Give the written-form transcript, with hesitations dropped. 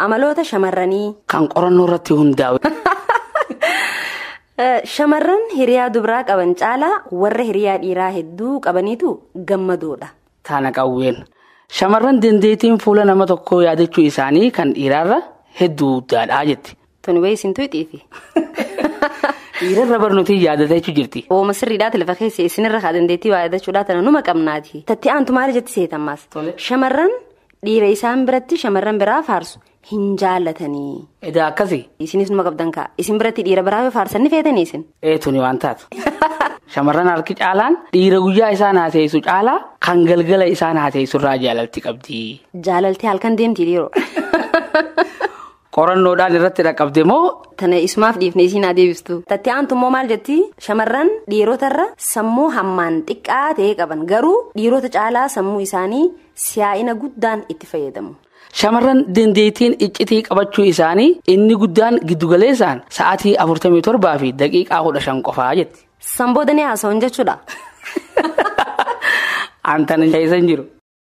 Amaloota shamarranii. Kan qorannoo irratti hundaa'u. Shamarran hiriyaa dubaraa qaban caalaa warra hiriyaa dhiiraa hedduu qabaniitu gammadoodha. Taana qawween. Shamarran dandeettiin fuula nama tokkoo yaadachuu isaanii kan dhiiraarra hedduu guddaadha jetti. Tuni wayii isin tuuxiifi. Dhiirarra barnootii yaadatachuu jirti. Ooma sirriidhaa lafa keessa isinirra dandeettii waa yaadachuudhaa tana numa qabnaati. Tatti aantu maali jetti seetammaas. Shamarran dhiira isaan biratti shamarran biraa faarsu hin jaallatanii. Edaa akkasii. Isinis numa qabdan kaa. Isin biratti dhiira biraa yoo faarsan ni feetanii isin. Tuni waan taatu. Shamarran harki caalaan dhiira guyyaa isaan haaseessu caalaa kan galgala isaan haaseessu irraa jaalalti qabdi. Jaalalti halkan deemti dhiiroo. Qorannoodhaan irratti dhaqqabde moo? Tana isumaaf dhiifne isiin adeebistu. Tatti aantu immoo maal jetti? Shamarran dhiirotarra sammuu hammaan xiqqaa ta'e qaban garuu dhiirota caalaa sammuu isaanii siyaa'ina guddaan itti fayyadamu. Shamarran dandeettiin iccitii qabachuu isaanii inni guddaan giddugaleessaan sa'aatii 47 fi daqiiqaa 15 qofaa jetti. Sanboodanii haasa'uun jechuudha. Aantan hin jiru.